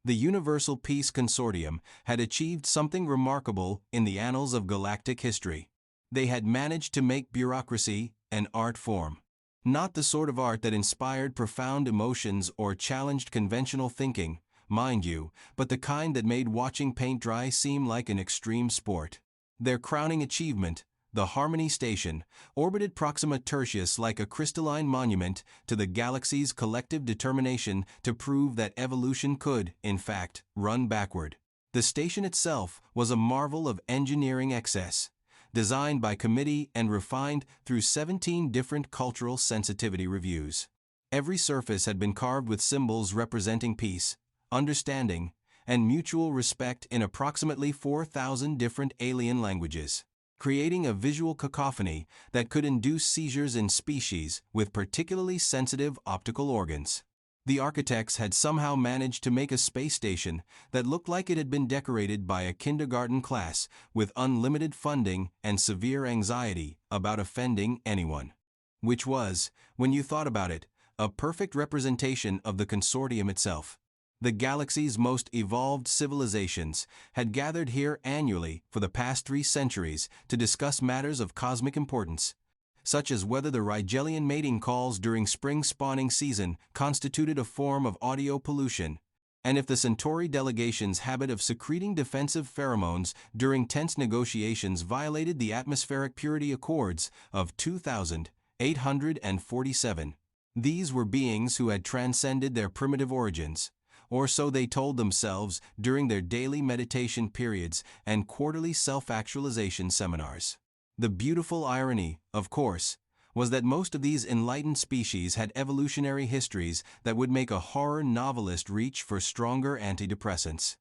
The Universal Peace Consortium had achieved something remarkable in the annals of galactic history. They had managed to make bureaucracy an art form. Not the sort of art that inspired profound emotions or challenged conventional thinking, mind you, but the kind that made watching paint dry seem like an extreme sport. Their crowning achievement, the Harmony Station, orbited Proxima Tertius like a crystalline monument to the galaxy's collective determination to prove that evolution could, in fact, run backward. The station itself was a marvel of engineering excess, designed by committee and refined through 17 different cultural sensitivity reviews. Every surface had been carved with symbols representing peace, understanding, and mutual respect in approximately 4,000 different alien languages, creating a visual cacophony that could induce seizures in species with particularly sensitive optical organs. The architects had somehow managed to make a space station that looked like it had been decorated by a kindergarten class with unlimited funding and severe anxiety about offending anyone. Which was, when you thought about it, a perfect representation of the consortium itself. The galaxy's most evolved civilizations had gathered here annually for the past 3 centuries to discuss matters of cosmic importance, such as whether the Rigelian mating calls during spring spawning season constituted a form of audio pollution, and if the Centauri delegation's habit of secreting defensive pheromones during tense negotiations violated the atmospheric purity accords of 2847. These were beings who had transcended their primitive origins, or so they told themselves during their daily meditation periods and quarterly self-actualization seminars. The beautiful irony, of course, was that most of these enlightened species had evolutionary histories that would make a horror novelist reach for stronger antidepressants.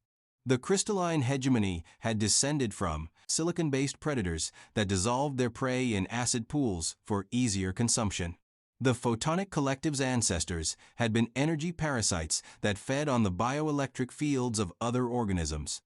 The crystalline hegemony had descended from silicon-based predators that dissolved their prey in acid pools for easier consumption. The photonic collective's ancestors had been energy parasites that fed on the bioelectric fields of other organisms.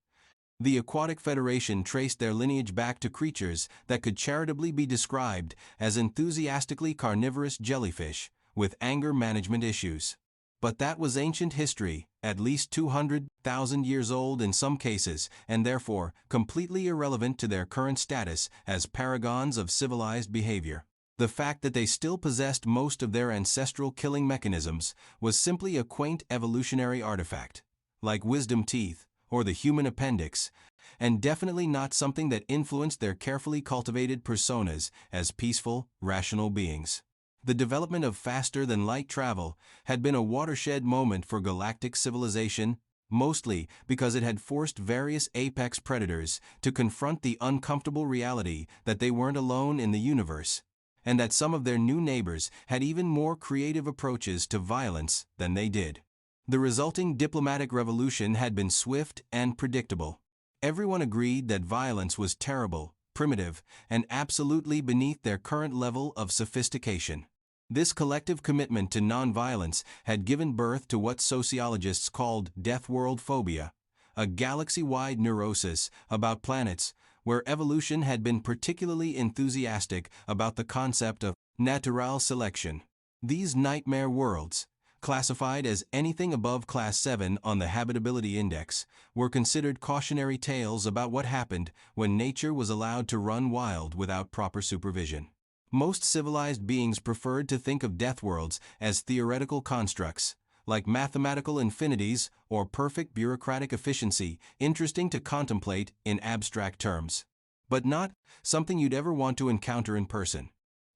The Aquatic Federation traced their lineage back to creatures that could charitably be described as enthusiastically carnivorous jellyfish with anger management issues. But that was ancient history, at least 200,000 years old in some cases, and therefore completely irrelevant to their current status as paragons of civilized behavior. The fact that they still possessed most of their ancestral killing mechanisms was simply a quaint evolutionary artifact, like wisdom teeth or the human appendix, and definitely not something that influenced their carefully cultivated personas as peaceful, rational beings. The development of faster-than-light travel had been a watershed moment for galactic civilization, mostly because it had forced various apex predators to confront the uncomfortable reality that they weren't alone in the universe, and that some of their new neighbors had even more creative approaches to violence than they did. The resulting diplomatic revolution had been swift and predictable. Everyone agreed that violence was terrible, primitive, and absolutely beneath their current level of sophistication. This collective commitment to nonviolence had given birth to what sociologists called Death World phobia, a galaxy-wide neurosis about planets where evolution had been particularly enthusiastic about the concept of natural selection. These nightmare worlds, classified as anything above Class 7 on the Habitability Index, were considered cautionary tales about what happened when nature was allowed to run wild without proper supervision. Most civilized beings preferred to think of death worlds as theoretical constructs, like mathematical infinities or perfect bureaucratic efficiency, interesting to contemplate in abstract terms, but not something you'd ever want to encounter in person.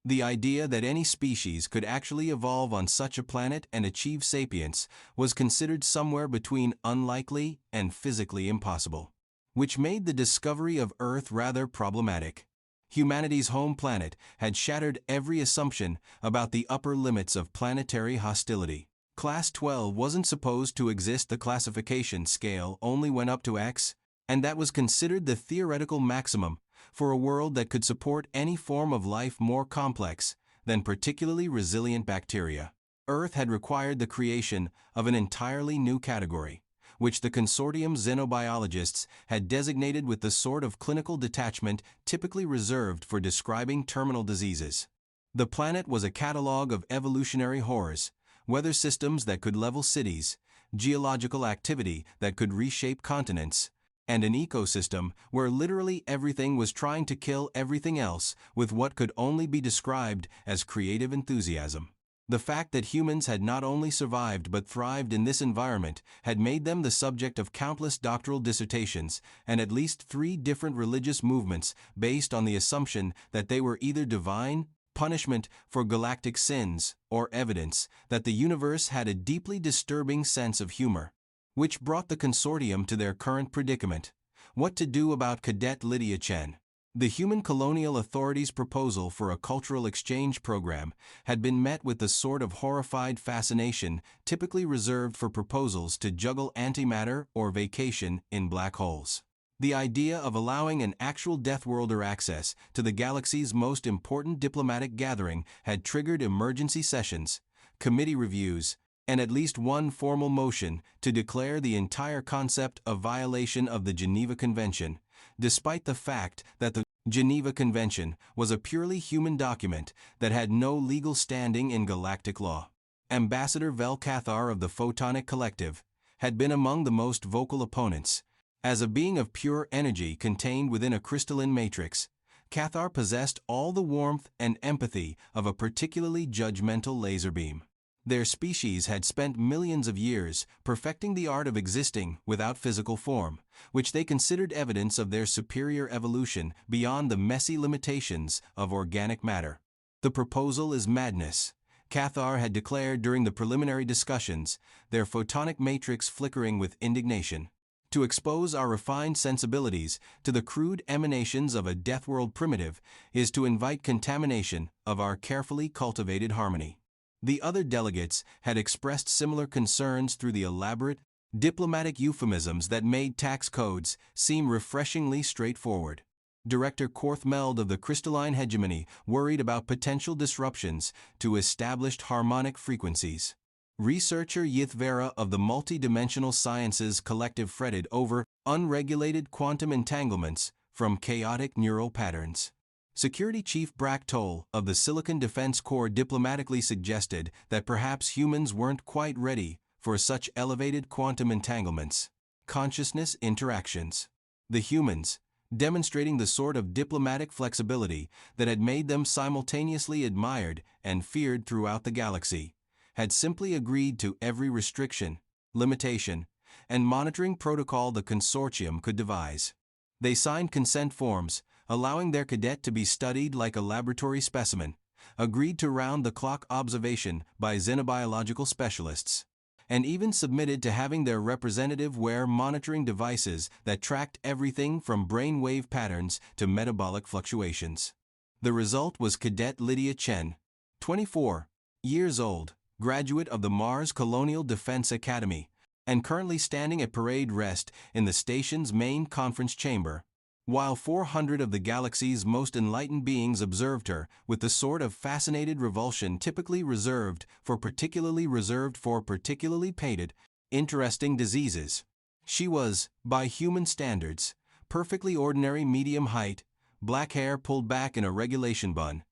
The idea that any species could actually evolve on such a planet and achieve sapience was considered somewhere between unlikely and physically impossible, which made the discovery of Earth rather problematic. Humanity's home planet had shattered every assumption about the upper limits of planetary hostility. Class 12 wasn't supposed to exist. The classification scale only went up to X, and that was considered the theoretical maximum for a world that could support any form of life more complex than particularly resilient bacteria. Earth had required the creation of an entirely new category, which the Consortium xenobiologists had designated with the sort of clinical detachment typically reserved for describing terminal diseases. The planet was a catalog of evolutionary horrors, weather systems that could level cities, geological activity that could reshape continents, and an ecosystem where literally everything was trying to kill everything else with what could only be described as creative enthusiasm. The fact that humans had not only survived but thrived in this environment had made them the subject of countless doctoral dissertations and at least 3 different religious movements based on the assumption that they were either divine, punishment for galactic sins, or evidence that the universe had a deeply disturbing sense of humor. Which brought the Consortium to their current predicament: what to do about Cadet Lydia Chen. The human colonial authorities' proposal for a cultural exchange program had been met with the sort of horrified fascination typically reserved for proposals to juggle antimatter or vacation in black holes. The idea of allowing an actual Deathworlder access to the galaxy's most important diplomatic gathering had triggered emergency sessions, committee reviews, and at least one formal motion to declare the entire concept a violation of the Geneva Convention, despite the fact that the Geneva Convention was a purely human document that had no legal standing in galactic law. Ambassador Vel-Kathar of the Photonic Collective had been among the most vocal opponents. As a being of pure energy contained within a crystalline matrix, Kathar possessed all the warmth and empathy of a particularly judgmental laser beam. Their species had spent millions of years perfecting the art of existing without physical form, which they considered evidence of their superior evolution beyond the messy limitations of organic matter. The proposal is madness, Kathar had declared during the preliminary discussions, their photonic matrix flickering with indignation. To expose our refined sensibilities to the crude emanations of a Deathworld primitive is to invite contamination of our carefully cultivated harmony. The other delegates had expressed similar concerns through the elaborate, diplomatic euphemisms that made tax codes seem refreshingly straightforward. Director Korthmeld of the Crystalline hegemony worried about potential disruptions to established harmonic frequencies. Researcher Yithvera of the Multidimensional Sciences Collective fretted over unregulated quantum entanglements from chaotic neural patterns. Security Chief Brack Toll of the Silicon Defense Corps diplomatically suggested that perhaps humans weren't quite ready for such elevated quantum entanglements. Consciousness interactions. The humans, demonstrating the sort of diplomatic flexibility that had made them simultaneously admired and feared throughout the galaxy, had simply agreed to every restriction, limitation, and monitoring protocol the Consortium could devise. They signed consent forms, allowing their cadet to be studied like a laboratory specimen, agreed to round-the-clock observation by xenobiological specialists, and even submitted to having their representative wear monitoring devices that tracked everything from brainwave patterns to metabolic fluctuations. The result was Cadet Lydia Chen, 24 years old, graduate of the Mars Colonial Defense Academy, and currently standing at parade rest in the station's main conference chamber, while 400 of the galaxy's most enlightened beings observed her with the sort of fascinated revulsion typically reserved for particularly painted, interesting diseases. She was, by human standards, perfectly ordinary medium height, black hair pulled back in a regulation bun,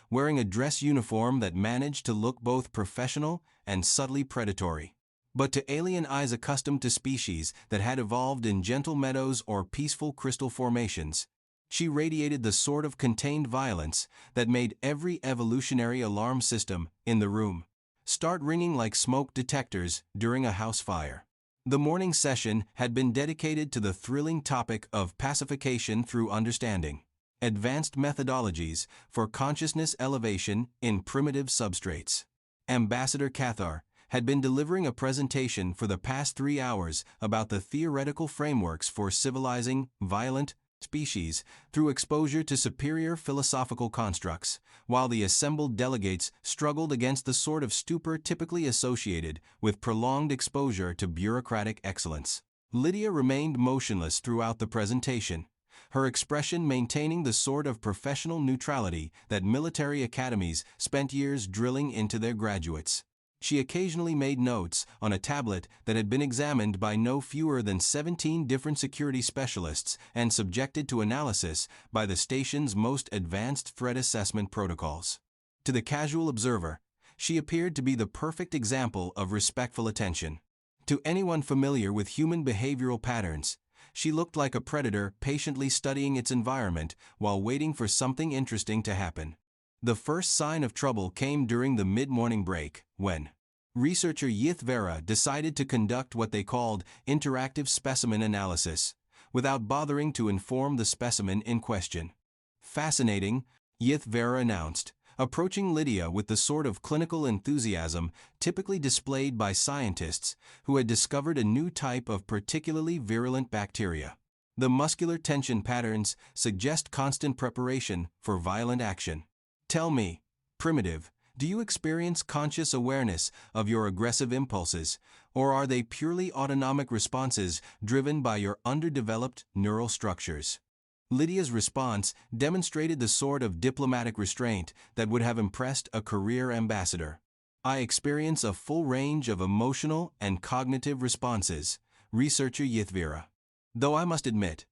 wearing a dress uniform that managed to look both professional and subtly predatory. But to alien eyes accustomed to species that had evolved in gentle meadows or peaceful crystal formations, she radiated the sort of contained violence that made every evolutionary alarm system in the room start ringing like smoke detectors during a house fire. The morning session had been dedicated to the thrilling topic of pacification through understanding, advanced methodologies for consciousness elevation in primitive substrates. Ambassador Kathar had been delivering a presentation for the past 3 hours about the theoretical frameworks for civilizing violent species through exposure to superior philosophical constructs, while the assembled delegates struggled against the sort of stupor typically associated with prolonged exposure to bureaucratic excellence. Lydia remained motionless throughout the presentation, her expression maintaining the sort of professional neutrality that military academies spent years drilling into their graduates. She occasionally made notes on a tablet that had been examined by no fewer than 17 different security specialists and subjected to analysis by the station's most advanced threat assessment protocols. To the casual observer, she appeared to be the perfect example of respectful attention. To anyone familiar with human behavioral patterns, she looked like a predator patiently studying its environment while waiting for something interesting to happen. The first sign of trouble came during the mid-morning break, when researcher Yith Vera decided to conduct what they called interactive specimen analysis, without bothering to inform the specimen in question. Fascinating, Yith Vera announced, approaching Lydia with the sort of clinical enthusiasm typically displayed by scientists who had discovered a new type of particularly virulent bacteria. The muscular tension patterns suggest constant preparation for violent action. Tell me, primitive, do you experience conscious awareness of your aggressive impulses, or are they purely autonomic responses driven by your underdeveloped neural structures? Lydia's response demonstrated the sort of diplomatic restraint that would have impressed a career ambassador. I experience a full range of emotional and cognitive responses, researcher Yithvira. Though I must admit,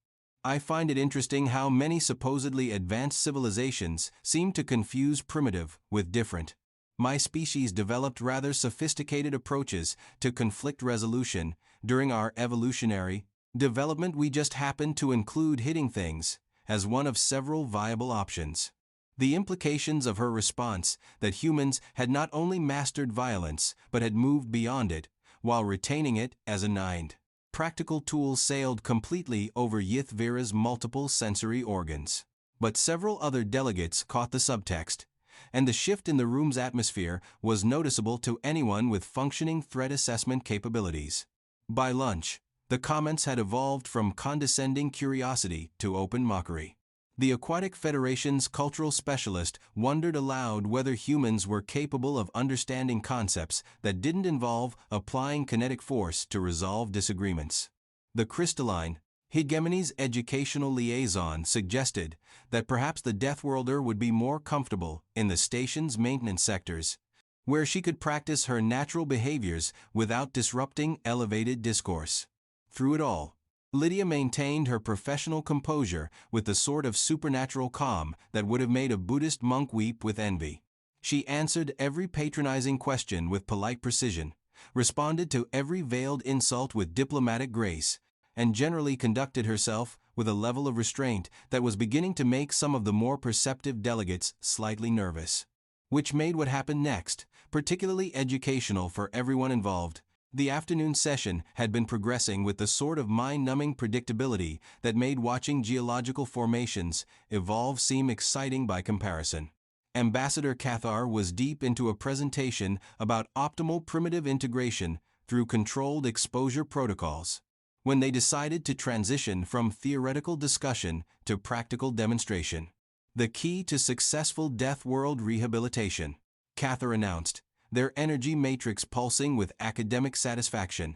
I find it interesting how many supposedly advanced civilizations seem to confuse primitive with different. My species developed rather sophisticated approaches to conflict resolution during our evolutionary development. We just happened to include hitting things as one of several viable options. The implications of her response, that humans had not only mastered violence but had moved beyond it, while retaining it as a practical tool, sailed completely over Yithvira's multiple sensory organs. But several other delegates caught the subtext, and the shift in the room's atmosphere was noticeable to anyone with functioning threat assessment capabilities. By lunch, the comments had evolved from condescending curiosity to open mockery. The Aquatic Federation's cultural specialist wondered aloud whether humans were capable of understanding concepts that didn't involve applying kinetic force to resolve disagreements. The Crystalline, Hegemony's educational liaison, suggested that perhaps the Deathworlder would be more comfortable in the station's maintenance sectors, where she could practice her natural behaviors without disrupting elevated discourse. Through it all, Lydia maintained her professional composure with the sort of supernatural calm that would have made a Buddhist monk weep with envy. She answered every patronizing question with polite precision, responded to every veiled insult with diplomatic grace, and generally conducted herself with a level of restraint that was beginning to make some of the more perceptive delegates slightly nervous. Which made what happened next particularly educational for everyone involved. The afternoon session had been progressing with the sort of mind-numbing predictability that made watching geological formations evolve seem exciting by comparison. Ambassador Cathar was deep into a presentation about optimal primitive integration through controlled exposure protocols, when they decided to transition from theoretical discussion to practical demonstration. The key to successful Death World rehabilitation, Cathar announced, their energy matrix pulsing with academic satisfaction,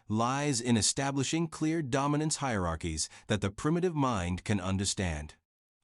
lies in establishing clear dominance hierarchies that the primitive mind can understand.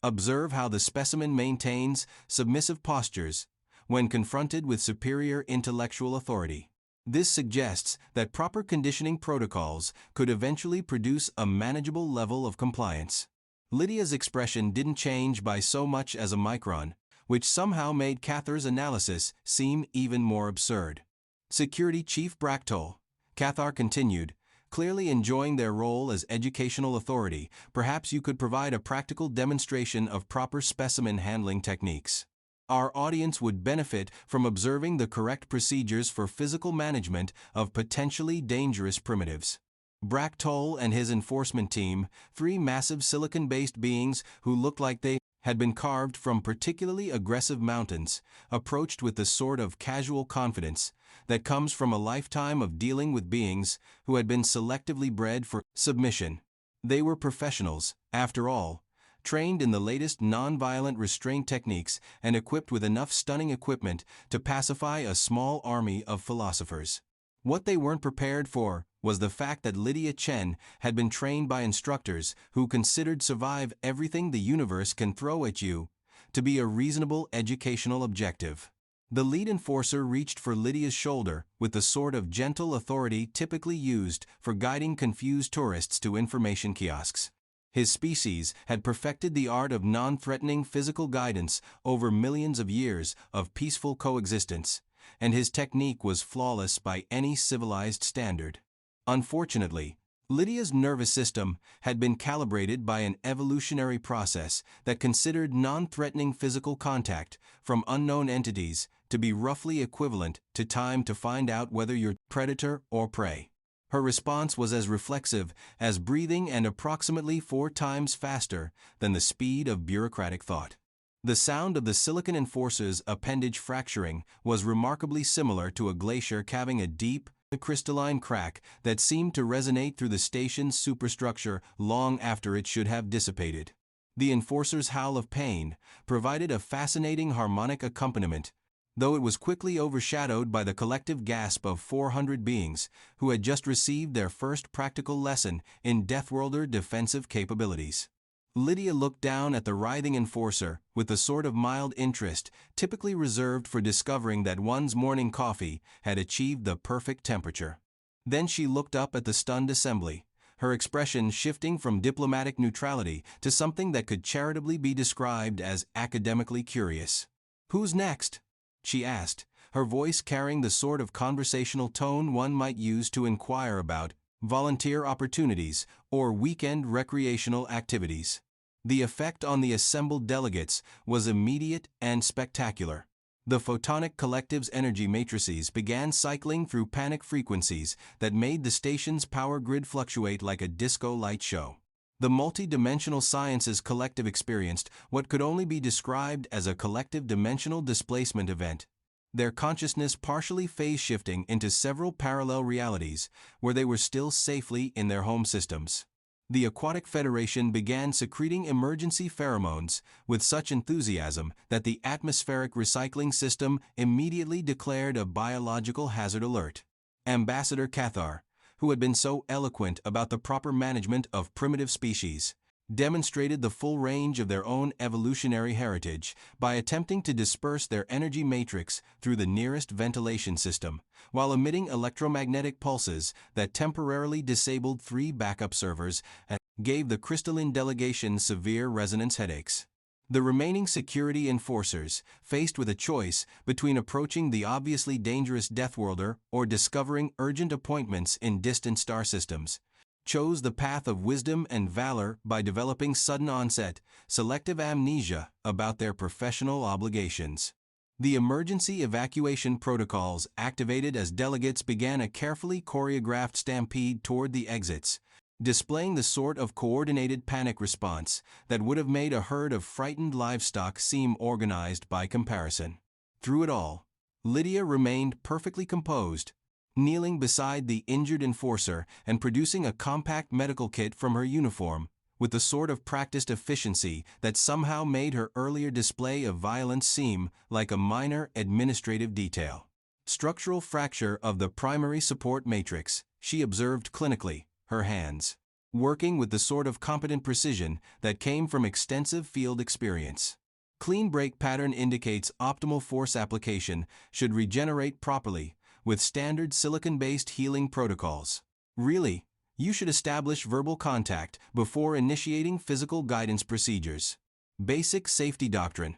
Observe how the specimen maintains submissive postures when confronted with superior intellectual authority. This suggests that proper conditioning protocols could eventually produce a manageable level of compliance. Lydia's expression didn't change by so much as a micron, which somehow made Cathar's analysis seem even more absurd. Security Chief Bractol, Cathar continued, clearly enjoying their role as educational authority, perhaps you could provide a practical demonstration of proper specimen handling techniques. Our audience would benefit from observing the correct procedures for physical management of potentially dangerous primitives. Bractol and his enforcement team, three massive silicon-based beings who looked like they had been carved from particularly aggressive mountains, approached with the sort of casual confidence that comes from a lifetime of dealing with beings who had been selectively bred for submission. They were professionals, after all, trained in the latest non-violent restraint techniques and equipped with enough stunning equipment to pacify a small army of philosophers. What they weren't prepared for was the fact that Lydia Chen had been trained by instructors who considered survive everything the universe can throw at you to be a reasonable educational objective. The lead enforcer reached for Lydia's shoulder with the sort of gentle authority typically used for guiding confused tourists to information kiosks. His species had perfected the art of non-threatening physical guidance over millions of years of peaceful coexistence, and his technique was flawless by any civilized standard. Unfortunately, Lydia's nervous system had been calibrated by an evolutionary process that considered non-threatening physical contact from unknown entities to be roughly equivalent to time to find out whether you're predator or prey. Her response was as reflexive as breathing and approximately 4 times faster than the speed of bureaucratic thought. The sound of the Silicon Enforcer's appendage fracturing was remarkably similar to a glacier calving a deep, crystalline crack that seemed to resonate through the station's superstructure long after it should have dissipated. The Enforcer's howl of pain provided a fascinating harmonic accompaniment, though it was quickly overshadowed by the collective gasp of 400 beings who had just received their first practical lesson in Deathworlder defensive capabilities. Lydia looked down at the writhing Enforcer with the sort of mild interest typically reserved for discovering that one's morning coffee had achieved the perfect temperature. Then she looked up at the stunned assembly, her expression shifting from diplomatic neutrality to something that could charitably be described as academically curious. "Who's next?" she asked, her voice carrying the sort of conversational tone one might use to inquire about volunteer opportunities or weekend recreational activities. The effect on the assembled delegates was immediate and spectacular. The photonic collective's energy matrices began cycling through panic frequencies that made the station's power grid fluctuate like a disco light show. The multi-dimensional sciences collective experienced what could only be described as a collective dimensional displacement event, their consciousness partially phase-shifting into several parallel realities where they were still safely in their home systems. The Aquatic Federation began secreting emergency pheromones with such enthusiasm that the atmospheric recycling system immediately declared a biological hazard alert. Ambassador Cathar, who had been so eloquent about the proper management of primitive species, demonstrated the full range of their own evolutionary heritage by attempting to disperse their energy matrix through the nearest ventilation system, while emitting electromagnetic pulses that temporarily disabled 3 backup servers and gave the Crystalline delegation severe resonance headaches. The remaining security enforcers, faced with a choice between approaching the obviously dangerous Deathworlder or discovering urgent appointments in distant star systems, chose the path of wisdom and valor by developing sudden onset, selective amnesia about their professional obligations. The emergency evacuation protocols activated as delegates began a carefully choreographed stampede toward the exits, displaying the sort of coordinated panic response that would have made a herd of frightened livestock seem organized by comparison. Through it all, Lydia remained perfectly composed, kneeling beside the injured Enforcer and producing a compact medical kit from her uniform, with the sort of practiced efficiency that somehow made her earlier display of violence seem like a minor administrative detail. Structural fracture of the primary support matrix, she observed clinically, her hands working with the sort of competent precision that came from extensive field experience. Clean break pattern indicates optimal force application should regenerate properly, with standard silicon-based healing protocols. Really, you should establish verbal contact before initiating physical guidance procedures. Basic safety doctrine.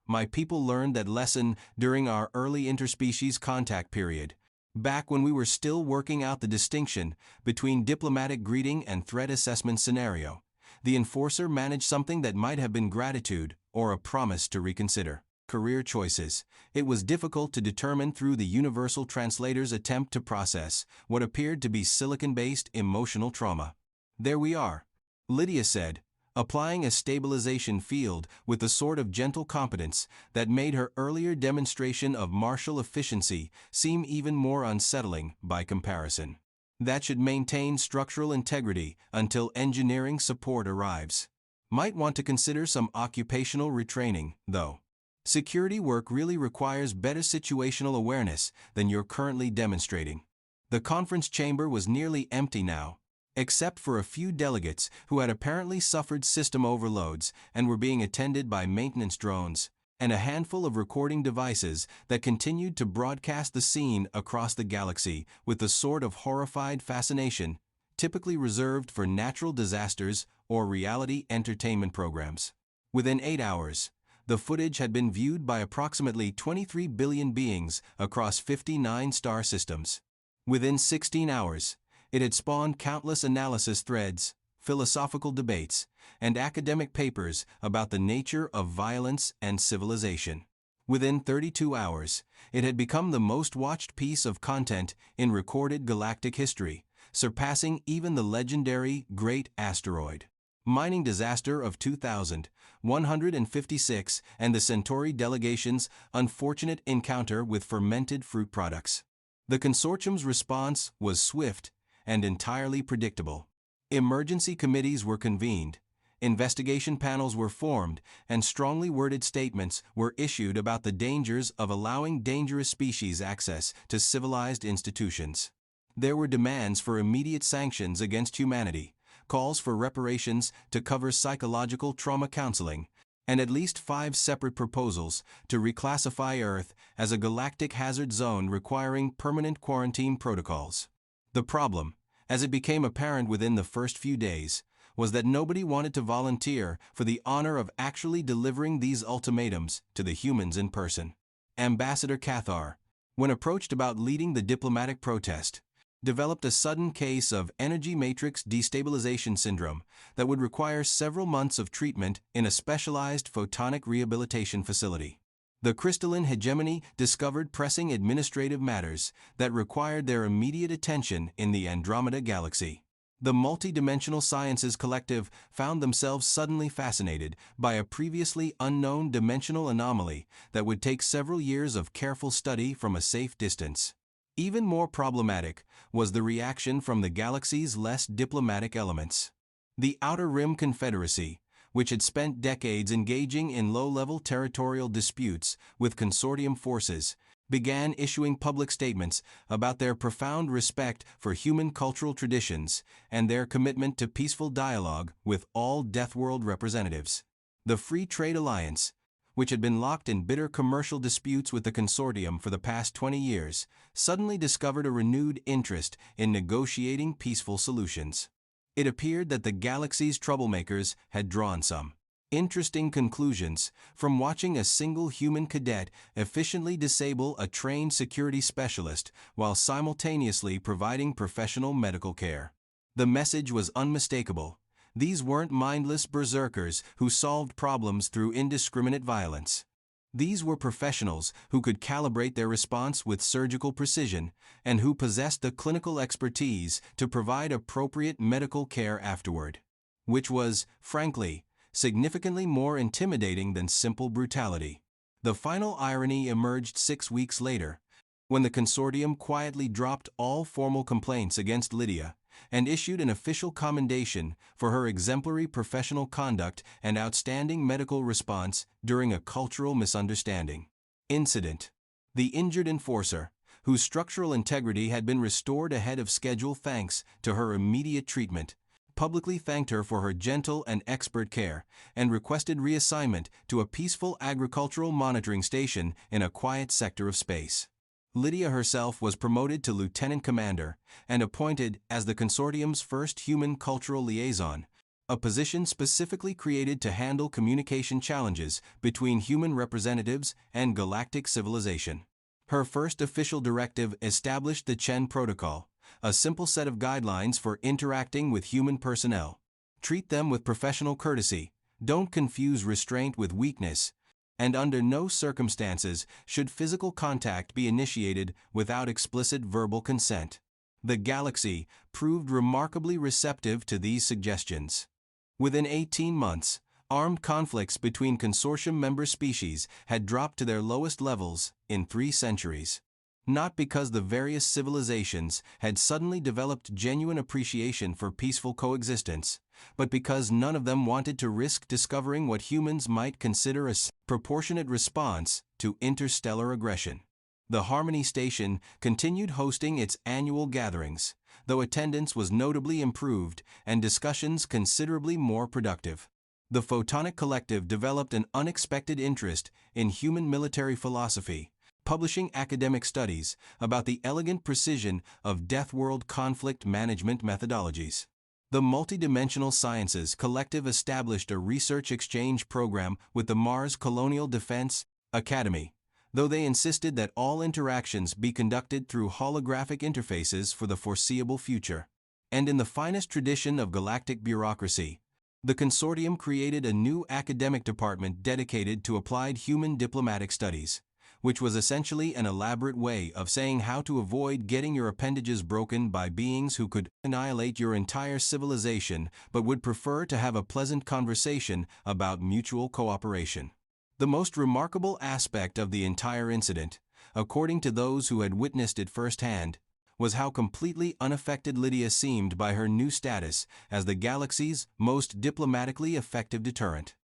My people learned that lesson during our early interspecies contact period, back when we were still working out the distinction between diplomatic greeting and threat assessment scenario. The Enforcer managed something that might have been gratitude or a promise to reconsider. Career choices. It was difficult to determine through the universal translator's attempt to process what appeared to be silicon-based emotional trauma. "There we are," Lydia said, applying a stabilization field with the sort of gentle competence that made her earlier demonstration of martial efficiency seem even more unsettling by comparison. "That should maintain structural integrity until engineering support arrives. Might want to consider some occupational retraining, though. Security work really requires better situational awareness than you're currently demonstrating." The conference chamber was nearly empty now, except for a few delegates who had apparently suffered system overloads and were being attended by maintenance drones, and a handful of recording devices that continued to broadcast the scene across the galaxy with the sort of horrified fascination typically reserved for natural disasters or reality entertainment programs. Within 8 hours, the footage had been viewed by approximately 23 billion beings across 59 star systems. Within 16 hours, It had spawned countless analysis threads, philosophical debates, and academic papers about the nature of violence and civilization. Within 32 hours, it had become the most watched piece of content in recorded galactic history, surpassing even the legendary Great Asteroid Mining Disaster of 2156 and the Centauri delegation's unfortunate encounter with fermented fruit products. The Consortium's response was swift and entirely predictable. Emergency committees were convened, investigation panels were formed, and strongly worded statements were issued about the dangers of allowing dangerous species access to civilized institutions. There were demands for immediate sanctions against humanity, calls for reparations to cover psychological trauma counseling, and at least 5 separate proposals to reclassify Earth as a galactic hazard zone requiring permanent quarantine protocols. The problem, as it became apparent within the first few days, was that nobody wanted to volunteer for the honor of actually delivering these ultimatums to the humans in person. Ambassador Cathar, when approached about leading the diplomatic protest, developed a sudden case of energy matrix destabilization syndrome that would require several months of treatment in a specialized photonic rehabilitation facility. The Crystalline hegemony discovered pressing administrative matters that required their immediate attention in the Andromeda Galaxy. The multidimensional sciences collective found themselves suddenly fascinated by a previously unknown dimensional anomaly that would take several years of careful study from a safe distance. Even more problematic was the reaction from the galaxy's less diplomatic elements. The Outer Rim Confederacy, which had spent decades engaging in low-level territorial disputes with Consortium forces, began issuing public statements about their profound respect for human cultural traditions and their commitment to peaceful dialogue with all Deathworld representatives. The Free Trade Alliance, which had been locked in bitter commercial disputes with the Consortium for the past 20 years, suddenly discovered a renewed interest in negotiating peaceful solutions. It appeared that the galaxy's troublemakers had drawn some interesting conclusions from watching a single human cadet efficiently disable a trained security specialist while simultaneously providing professional medical care. The message was unmistakable. These weren't mindless berserkers who solved problems through indiscriminate violence. These were professionals who could calibrate their response with surgical precision and who possessed the clinical expertise to provide appropriate medical care afterward. Which was, frankly, significantly more intimidating than simple brutality. The final irony emerged 6 weeks later, when the Consortium quietly dropped all formal complaints against Lydia and issued an official commendation for her exemplary professional conduct and outstanding medical response during a cultural misunderstanding incident. The injured enforcer, whose structural integrity had been restored ahead of schedule thanks to her immediate treatment, publicly thanked her for her gentle and expert care and requested reassignment to a peaceful agricultural monitoring station in a quiet sector of space. Lydia herself was promoted to lieutenant commander and appointed as the Consortium's first human cultural liaison, a position specifically created to handle communication challenges between human representatives and galactic civilization. Her first official directive established the Chen Protocol, a simple set of guidelines for interacting with human personnel. Treat them with professional courtesy, don't confuse restraint with weakness, and under no circumstances should physical contact be initiated without explicit verbal consent. The galaxy proved remarkably receptive to these suggestions. Within 18 months, armed conflicts between Consortium member species had dropped to their lowest levels in 3 centuries. Not because the various civilizations had suddenly developed genuine appreciation for peaceful coexistence, but because none of them wanted to risk discovering what humans might consider a proportionate response to interstellar aggression. The Harmony Station continued hosting its annual gatherings, though attendance was notably improved and discussions considerably more productive. The Photonic Collective developed an unexpected interest in human military philosophy, publishing academic studies about the elegant precision of Deathworld conflict management methodologies. The Multidimensional Sciences Collective established a research exchange program with the Mars Colonial Defense Academy, though they insisted that all interactions be conducted through holographic interfaces for the foreseeable future. And in the finest tradition of galactic bureaucracy, the Consortium created a new academic department dedicated to applied human diplomatic studies, which was essentially an elaborate way of saying how to avoid getting your appendages broken by beings who could annihilate your entire civilization but would prefer to have a pleasant conversation about mutual cooperation. The most remarkable aspect of the entire incident, according to those who had witnessed it firsthand, was how completely unaffected Lydia seemed by her new status as the galaxy's most diplomatically effective deterrent.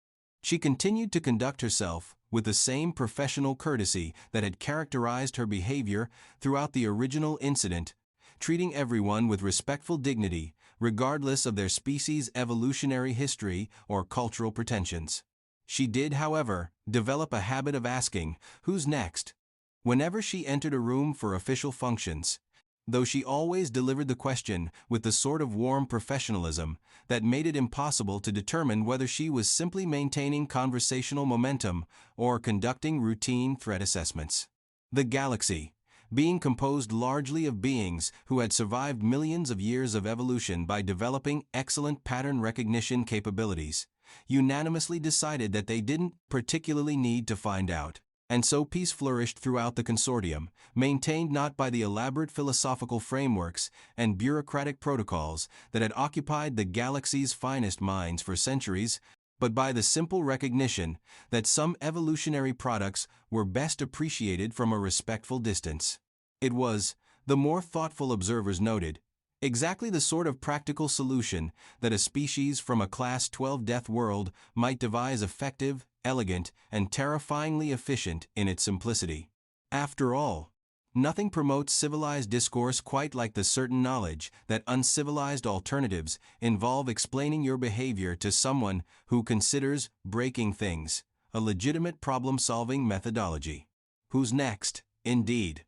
She continued to conduct herself with the same professional courtesy that had characterized her behavior throughout the original incident, treating everyone with respectful dignity, regardless of their species' evolutionary history or cultural pretensions. She did, however, develop a habit of asking, "Who's next?" whenever she entered a room for official functions, though she always delivered the question with the sort of warm professionalism that made it impossible to determine whether she was simply maintaining conversational momentum or conducting routine threat assessments. The galaxy, being composed largely of beings who had survived millions of years of evolution by developing excellent pattern recognition capabilities, unanimously decided that they didn't particularly need to find out. And so peace flourished throughout the Consortium, maintained not by the elaborate philosophical frameworks and bureaucratic protocols that had occupied the galaxy's finest minds for centuries, but by the simple recognition that some evolutionary products were best appreciated from a respectful distance. It was, the more thoughtful observers noted, exactly the sort of practical solution that a species from a Class XII Death World might devise, effective, elegant, and terrifyingly efficient in its simplicity. After all, nothing promotes civilized discourse quite like the certain knowledge that uncivilized alternatives involve explaining your behavior to someone who considers breaking things a legitimate problem-solving methodology. Who's next, indeed?